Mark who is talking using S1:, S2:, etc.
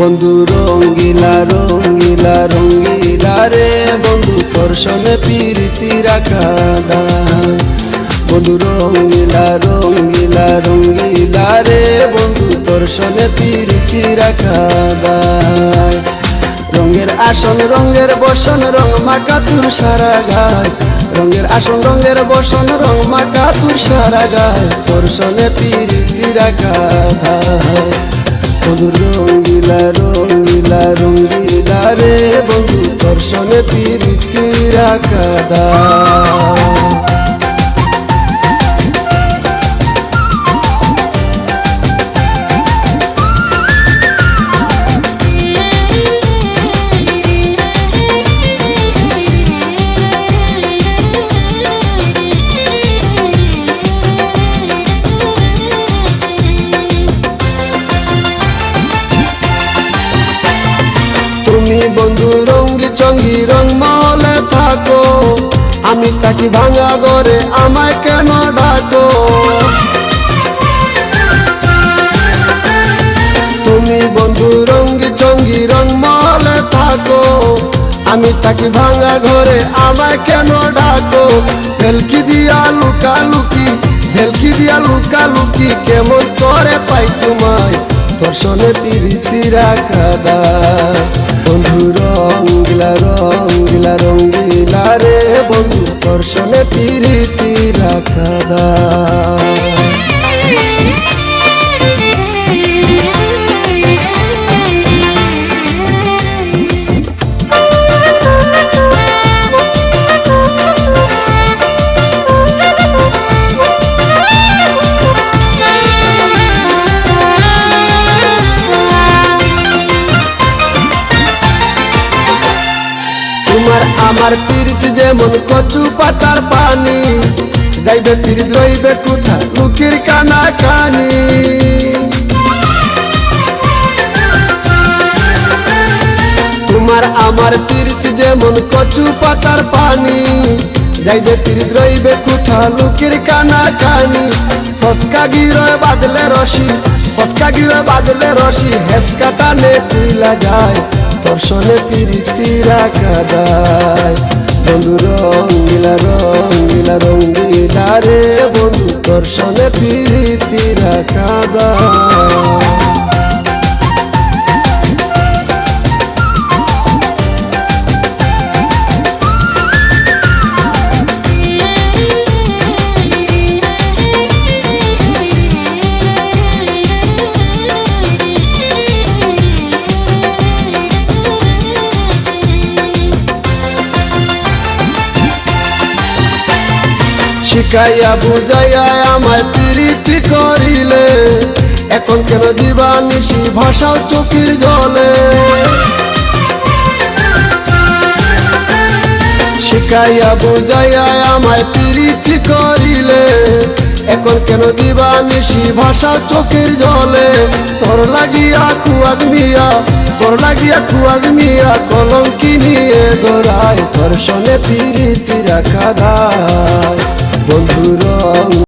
S1: বন্ধু রঙ্গিলা রঙ্গিলা রঙ্গিলা রে বন্ধু তোর সনে প্রীতি রাখা দায়। বন্ধু রঙ্গিলা রঙ্গিলা রঙ্গিলা রে বন্ধু তোর সনে প্রীতি রাখা দায়। রঙের আসন রঙের বসন রং মাকা তুর সারা গায়। রঙের আসন রঙের বসন রং মাকা তুর সারা গায়। তোর সনে প্রীতি রাখা দায়। বন্ধু রঙ্গিলা রঙ্গিলা রঙ্গিলা রে বন্ধু তোর সনে প্রীতি রাখা দায়। তুমি বন্ধু রঙ্গি চঙ্গি রং মহলে থাকো, আমি থাকি ভাঙা ঘরে আমায় কেন ডাকো। তুমি বন্ধু রঙ্গি চঙ্গি রং মহলে থাকো, আমি থাকি ভাঙা ঘরে আমায় কেন ডাকো। ভেলকি দিয়া লুকালুকি ভেলকি দিয়া লুকালুকি কেমন করে পাই তোমায় তোর সনে প্রীতি রাখা দায়। বন্ধু রঙ্গিলা রঙ্গিলা রঙ্গিলা রে বন্ধু তোর সনে প্রীতি রাখা দায়। তোমার আমার প্রীতি যেমন কচু পাতার পানি, যাইবে প্রীত রইবে কোথা লুকির কানা কানি। তোমার আমার প্রীতি যেমন কচু পাতার পানি, যাইবে প্রীত রইবে কোথা লুকির কানা কানি। ফসকা গিরয় বাদলে রশি ফসকা গিরয় বাদলে রশি হেসকা টানে তুইলা যায় তোর সনে প্রীতি রাখা দায়। বন্ধু রঙ্গিলা রঙ্গিলা রঙ্গিলা রে বন্ধু তোর সনে প্রীতি রাখা দায়। শিখাইয়া বুঝাইয়া আমায় প্রীতি করিলে, এখন কেন দিবানিশি ভাষাও চোখের জলে। শিখাইয়া বুঝাইয়া আমায় প্রীতি করিলে, এখন কেন দিবানিশি ভাষাও চোখের জলে। তোর লাগিয়া কুয়াদ মিয়া তোর লাগিয়া কুয়াদ মিয়া কলঙ্কি নিয়ে দৌড়ায় তোর সনে প্রীতি রাখা দায়। বন্ধু রং